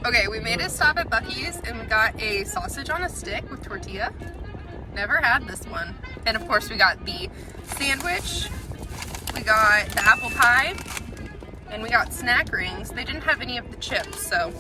Okay, we made a stop at Buc-ee's and we got a sausage on a stick with tortilla. Never had this one. And of course we got the sandwich, we got the apple pie, and we got snack rings. They didn't have any of the chips, so.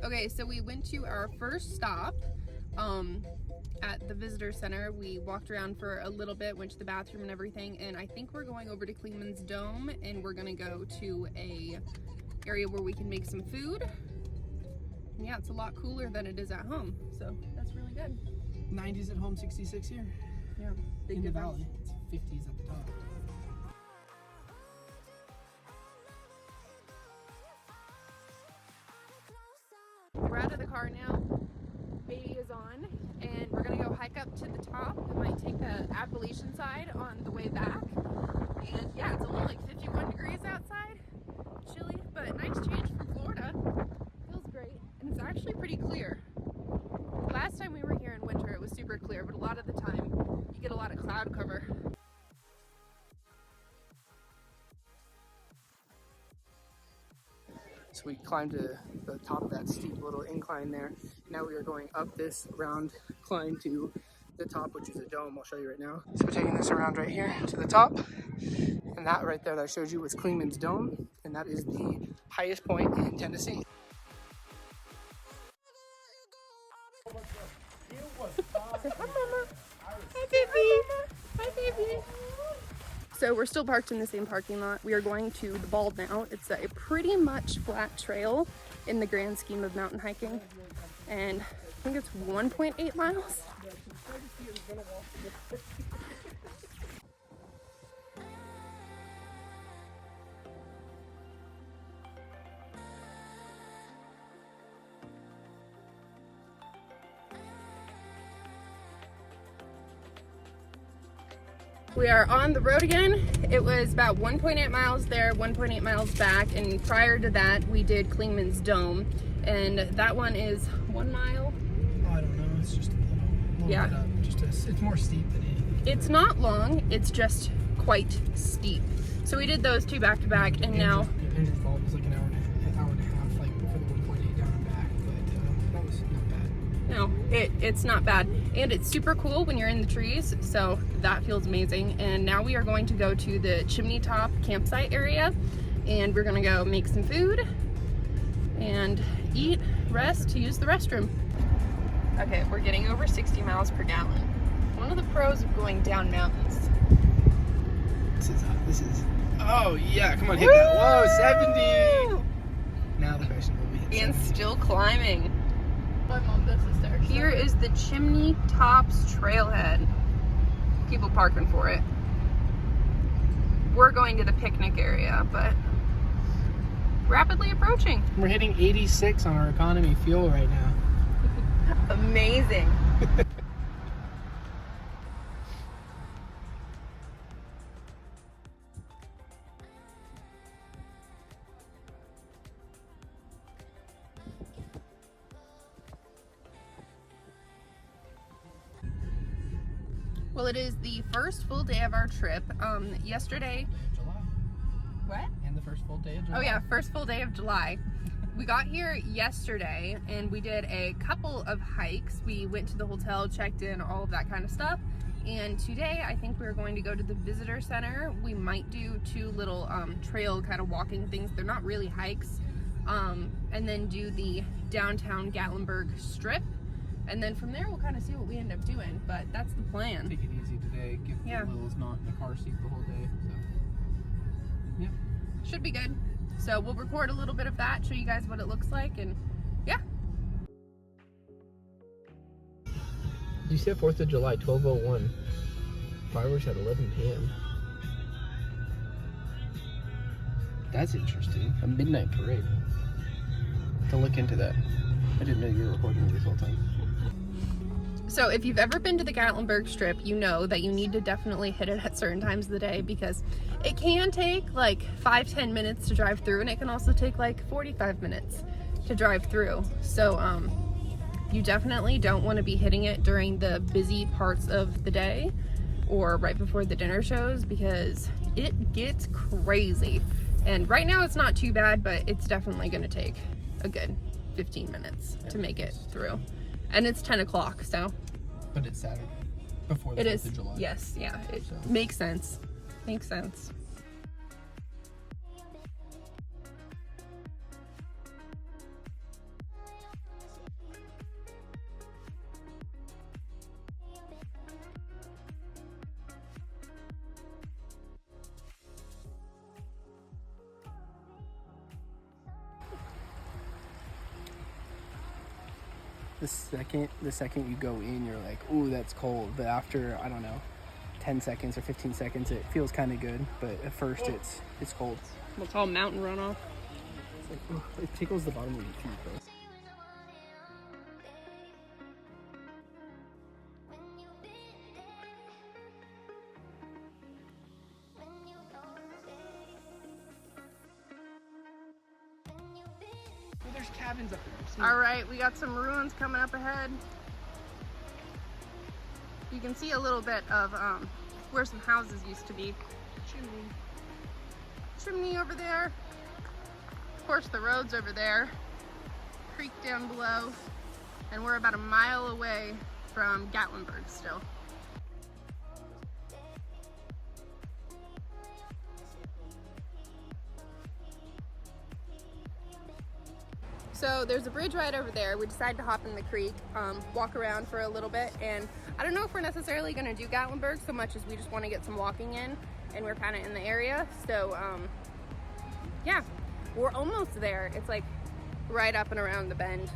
Okay, so we went to our first stop at the visitor center. We walked around for a little bit, went to the bathroom and everything, and I think we're going over to Klingman's Dome, and we're gonna go to a area where we can make some food. And yeah, it's a lot cooler than it is at home, so that's really good. 90s at home, 66 here. Yeah, big in the difference. valley. It's 50s at the top. We're out of the car now. Maddie is on, and we're gonna go hike up to the top. We might take the Appalachian side on the way back. And yeah, it's only like 51 degrees outside. Chilly, but nice change from Florida. Feels great, and it's actually pretty clear. Last time we were here in winter, it was super clear, but a lot of the time you get a lot of cloud cover. So we climbed to the top of that steep little incline there. Now we are going up this round climb to the top, which is a dome. I'll show you right now. So we're taking this around right here to the top. And that right there that I showed you was Klingman's Dome. And that is the highest point in Tennessee. Say hi, Mama. Hi, baby. Hi, baby. So we're still parked in the same parking lot. We are going to the Bald now. It's a pretty much flat trail in the grand scheme of mountain hiking. And I think it's 1.8 miles. We are on the road again. It was about 1.8 miles there, 1.8 miles back, and prior to that we did Klingman's Dome, and that one is 1 mile. I don't know, it's just a little Yeah. bit up. It's more steep than anything. It's not long, it's just quite steep. So we did those two back to back, and now Pigeon Forge was like an hour and a half, like for the 1.8 down and back, but that was not bad. no, it's not bad. And it's super cool when you're in the trees, so that feels amazing. And now we are going to go to the Chimney Top campsite area, and we're gonna go make some food and eat, rest, to use the restroom. Okay, we're getting over 60 miles per gallon. One of the pros of going down mountains. This is, oh yeah, come on, hit that. Whoa, 70! Now the question will be hit And 70. still climbing. My mom does this there. Here is the Chimney Tops trailhead. People parking for it. We're going to the picnic area, but rapidly approaching. We're hitting 86 on our economy fuel right now. Amazing. Well, it is the first full day of our trip. Yesterday, July. what? And the first full day of July. Oh yeah, first full day of July. We got here yesterday and we did a couple of hikes. We went to the hotel, checked in, all of that kind of stuff. And today I think we're going to go to the visitor center. We might do two little trail kind of walking things. They're not really hikes. And then do the downtown Gatlinburg strip. And then from there we'll kind of see what we end up doing. But that's the plan. Take it easy today. Give Yeah. the Littles not in the car seat the whole day. So, yeah. Should be good. So we'll record a little bit of that, show you guys what it looks like, and yeah. You said 4th of July, 12:01. Fireworks at 11 p.m. That's interesting. A midnight parade. To look into that. I didn't know you were recording this whole time. So if you've ever been to the Gatlinburg Strip, you know that you need to definitely hit it at certain times of the day because it can take like 5-10 minutes to drive through, and it can also take like 45 minutes to drive through. So you definitely don't want to be hitting it during the busy parts of the day or right before the dinner shows because it gets crazy. And right now it's not too bad, but it's definitely going to take a good 15 minutes to make it through. And it's 10 o'clock, so. But it's Saturday. Before the 4th of July. Yes, yeah. It makes sense. Makes sense. The second you go in, you're like, ooh, that's cold. But after, I don't know, 10 seconds or 15 seconds, it feels kind of good. But at first, it's cold. We'll call mountain runoff. It's like, ooh, it tickles the bottom of your feet, though. There's cabins up there. All right, we got some ruins coming up ahead. You can see a little bit of where some houses used to be. Chimney over there. Of course, the road's over there. Creek down below. And we're about a mile away from Gatlinburg still. So there's a bridge right over there. We decided to hop in the creek, walk around for a little bit, and I don't know if we're necessarily going to do Gatlinburg so much as we just want to get some walking in, and we're kind of in the area. So yeah, we're almost there. It's like right up and around the bend.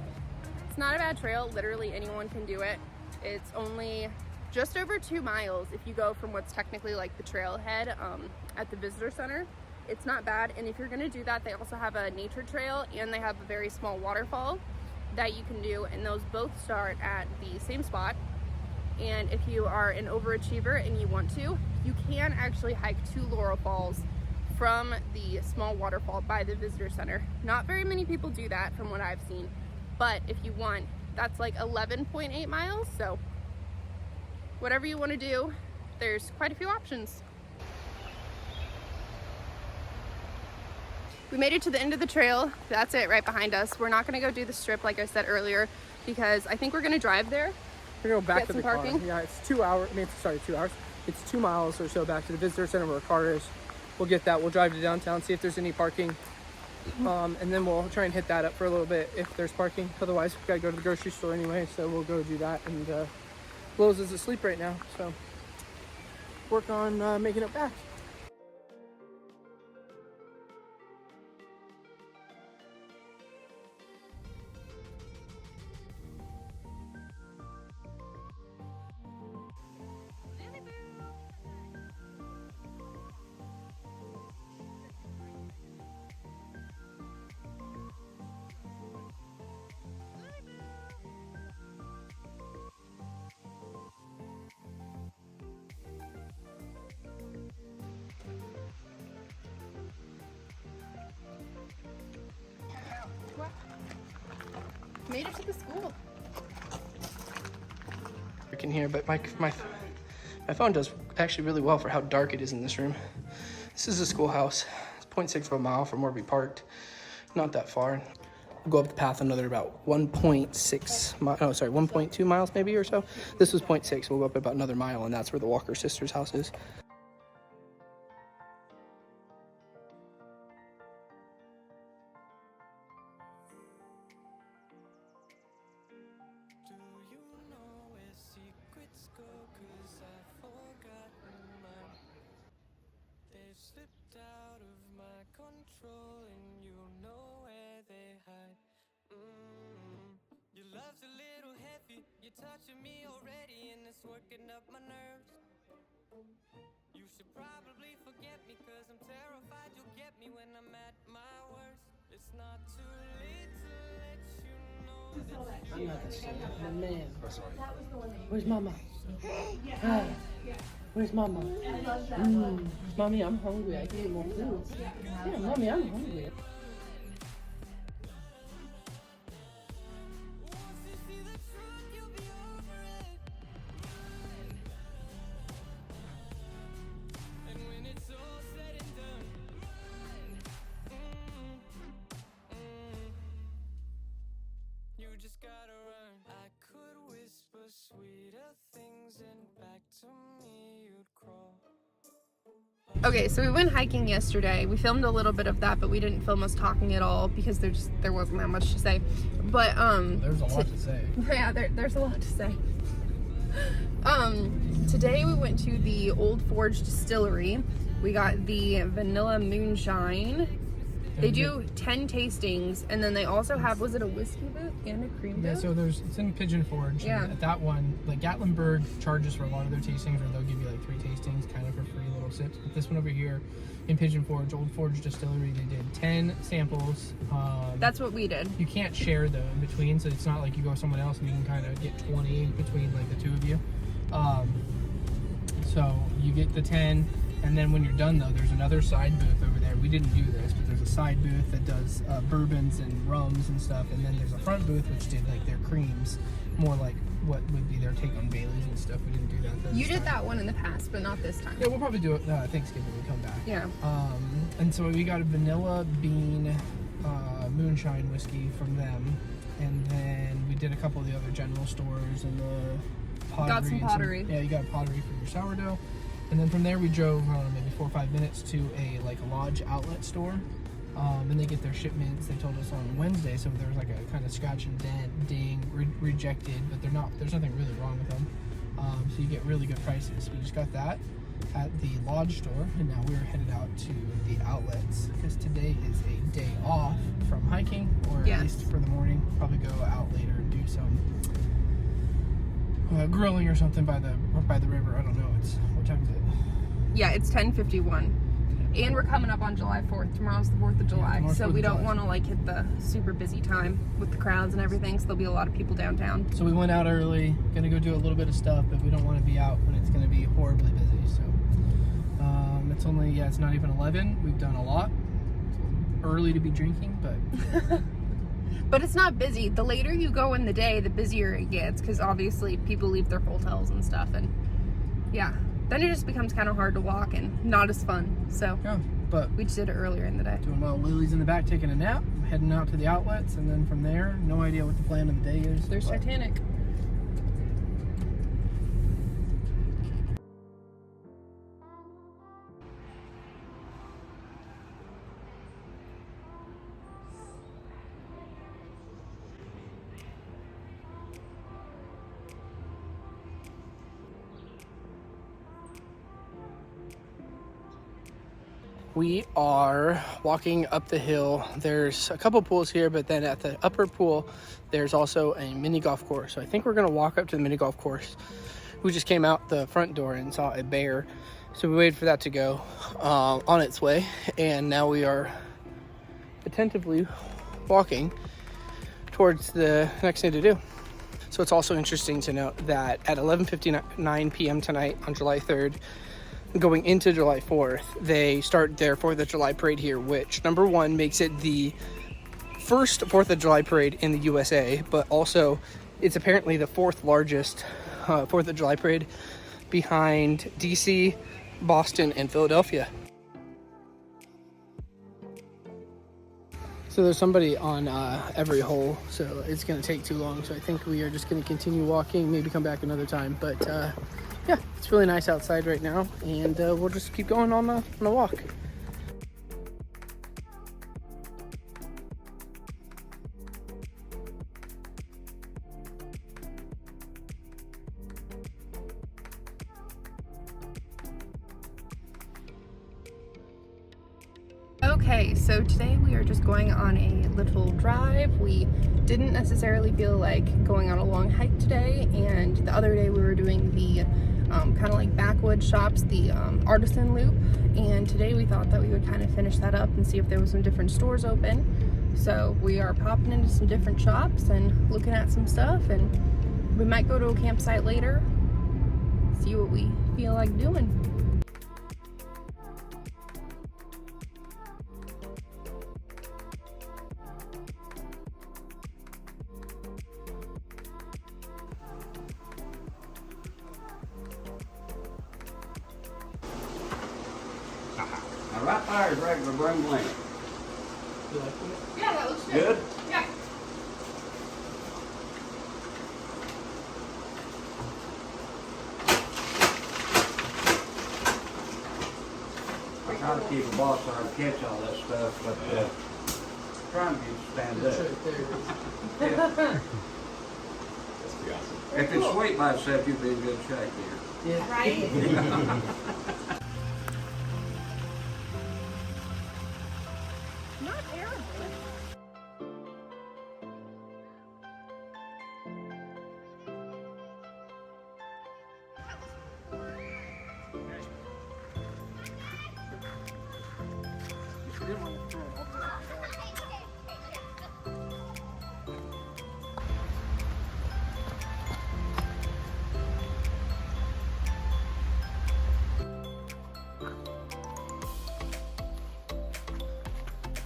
It's not a bad trail. Literally anyone can do it. It's only just over 2 miles if you go from what's technically like the trailhead at the visitor center. It's not bad, and if you're gonna do that, they also have a nature trail and they have a very small waterfall that you can do, and those both start at the same spot. And if you are an overachiever and you want to, you can actually hike to Laurel Falls from the small waterfall by the visitor center. Not very many people do that from what I've seen, but if you want, that's like 11.8 miles, so whatever you want to do, there's quite a few options. We made it to the end of the trail. That's it right behind us. We're not gonna go do the strip like I said earlier because I think we're gonna drive there. We're gonna go back to the parking. car. Yeah, it's 2 hours. I mean, sorry, 2 hours. It's 2 miles or so back to the visitor center where our car is. We'll get that. We'll drive to downtown, see if there's any parking. And then we'll try and hit that up for a little bit if there's parking. Otherwise, we've got to go to the grocery store anyway, so we'll go do that. And Lowe's is asleep right now, so work on making it back. Made it to the school. I can hear, but my phone does actually really well for how dark it is in this room. This is a schoolhouse. It's 0.6 of a mile from where we parked. Not that far. We'll go up the path another about 1.2 miles maybe or so. This was 0.6. We'll go up about another mile, and that's where the Walker sisters' house is. Your love's a little heavy, you're touching me already, and it's working up my nerves. You should probably forget me, cause I'm terrified you'll get me when I'm at my worst. It's not too late to let you know that I'm not the same. The man. Where's Mama? Hi. Where's Mama? Mommy, I'm hungry. I can eat more food. Yeah, Mommy, I'm hungry. once you see the truth, you'll be over it. And when it's all said and done, you just gotta run. I could whisper sweeter things and back to me you'd crawl. Okay, so we went hiking yesterday. We filmed a little bit of that, but we didn't film us talking at all because there wasn't that much to say. But There's a lot to say. yeah, there's a lot to say. Today we went to the Old Forge Distillery. We got the vanilla moonshine. They do 10 tastings, and then they also have, was it a whiskey booth and a cream Yeah, booth? so it's in Pigeon Forge. Yeah. And at that one, like Gatlinburg charges for a lot of their tastings, or they'll give you like 3 tastings kind of for free little sips. But this one over here in Pigeon Forge, Old Forge Distillery, they did 10 samples. That's what we did. You can't share though in between, so it's not like you go with someone else and you can kind of get 20 between like the two of you. So you get the 10, and then when you're done though, there's another side booth over there. We didn't do this, but there's a side booth that does bourbons and rums and stuff, and then there's a front booth which did like their creams, more like what would be their take on Baileys and stuff. We didn't do that this You did time. that one in the past, but not this time. Yeah, we'll probably do it Thanksgiving when we come back. Yeah. And so we got a vanilla bean moonshine whiskey from them, and then we did a couple of the other general stores and the pottery. Got some pottery. Yeah, you got pottery for your sourdough. And then from there we drove maybe 4 or 5 minutes to a lodge outlet store, and they get their shipments. They told us on Wednesday, so there was like a kind of scratch and dent, ding, rejected, but there's nothing really wrong with them. So you get really good prices. We just got that at the lodge store, and now we're headed out to the outlets because today is a day off from hiking, or Yes. at least for the morning. Probably go out later and do some grilling or something by the river. I don't know. What time is it? Yeah, it's 10:51. And we're coming up on July 4th. Tomorrow's the 4th of July. tomorrow's So 4th we of don't July. want to hit the super busy time with the crowds and everything. So there'll be a lot of people downtown. So we went out early, gonna go do a little bit of stuff, but we don't want to be out when it's gonna be horribly busy. So it's only, it's not even 11. We've done a lot. It's early to be drinking, but But it's not busy. The later you go in the day, the busier it gets, because obviously people leave their hotels and stuff, and yeah, then it just becomes kind of hard to walk and not as fun. So yeah. But we just did it earlier in the day. doing well. Lily's in the back taking a nap. I'm heading out to the outlets, and then from there, no idea what the plan of the day is. There's but Titanic. We are walking up the hill. There's a couple pools here, but then at the upper pool, there's also a mini golf course. So I think we're gonna walk up to the mini golf course. We just came out the front door and saw a bear. So we waited for that to go on its way. And now we are attentively walking towards the next thing to do. So it's also interesting to note that at 11:59 p.m. tonight on July 3rd, going into July 4th, they start their 4th of July parade here, which, number one, makes it the first 4th of July parade in the USA, but also it's apparently the 4th largest 4th of July parade behind DC, Boston, and Philadelphia. So there's somebody on every hole, so it's going to take too long, so I think we are just going to continue walking, maybe come back another time, but yeah, it's really nice outside right now, and we'll just keep going on the walk. Okay, so today we are just going on a little drive. We didn't necessarily feel like going on a long hike today, and the other day we were doing the kind of like backwoods shops, the artisan loop, and today we thought that we would kind of finish that up and see if there was some different stores open. So we are popping into some different shops and looking at some stuff, and we might go to a campsite later, see what we feel like doing. Now right there is regular broom linen. You like it? Yeah, that looks Good? Yeah. I try to keep a boss there to catch all that stuff, but trying to get you to stand That's up. right there. If it's sweet by itself, you'd be in good shape here. Yeah. Right? Not terrible.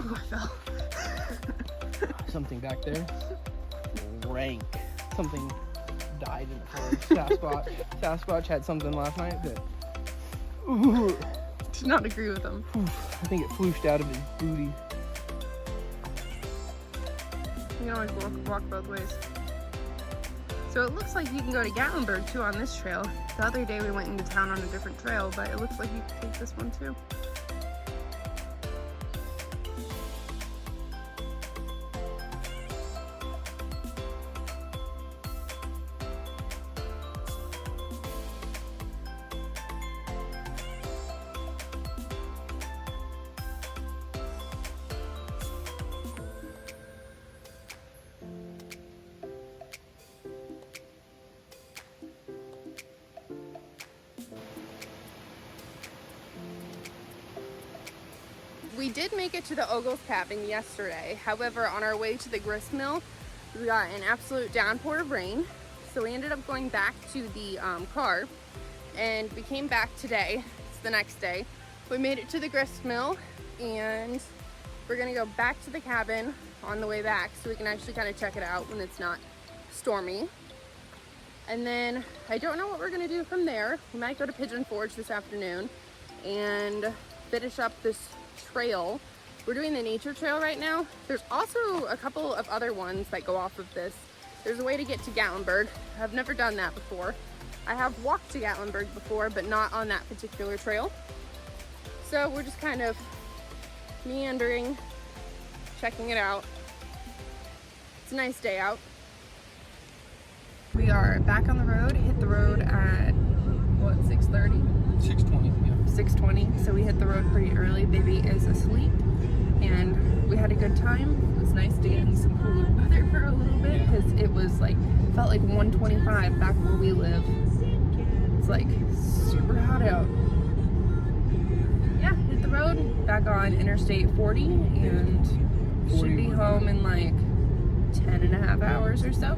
Oh, I fell. Something back there. Rank. Something died in the forest. Sasquatch had something last night that. Ooh, Did not agree with him. I think it flooshed out of his booty. You can always walk both ways. So it looks like you can go to Gatlinburg too on this trail. The other day we went into town on a different trail, but it looks like you can take this one too. We did make it to the Ogles cabin yesterday. However, on our way to the grist mill, we got an absolute downpour of rain. So we ended up going back to the car, and we came back today. It's the next day. We made it to the grist mill, and we're gonna go back to the cabin on the way back so we can actually kind of check it out when it's not stormy. And then I don't know what we're gonna do from there. We might go to Pigeon Forge this afternoon and finish up this trail. We're doing the nature trail right now. There's also a couple of other ones that go off of this. There's a way to get to Gatlinburg. I've never done that before. I have walked to Gatlinburg before, but not on that particular trail. So we're just kind of meandering, checking it out. It's a nice day out. We are back on the road, hit the road at, what, 6:30? 6:20. Yeah. 6:20, so we hit the road pretty early. Baby is asleep, and we had a good time. It was nice to get in some cooler weather for a little bit, because it was like, felt like 125 back where we live. It's like super hot out. Yeah, hit the road, back on Interstate 40, and should be home in like 10 and a half hours or so.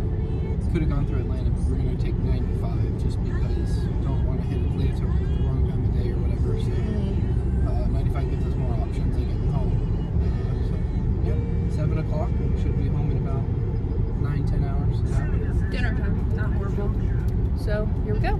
Could have gone through Atlanta, but we're going to take 95 just because don't want to hit Atlanta at the wrong time of day or whatever. So 95 gives us more options of getting home. So, yep, 7 o'clock. We should be home in about 9-10 hours. Dinner time, not horrible. So here we go.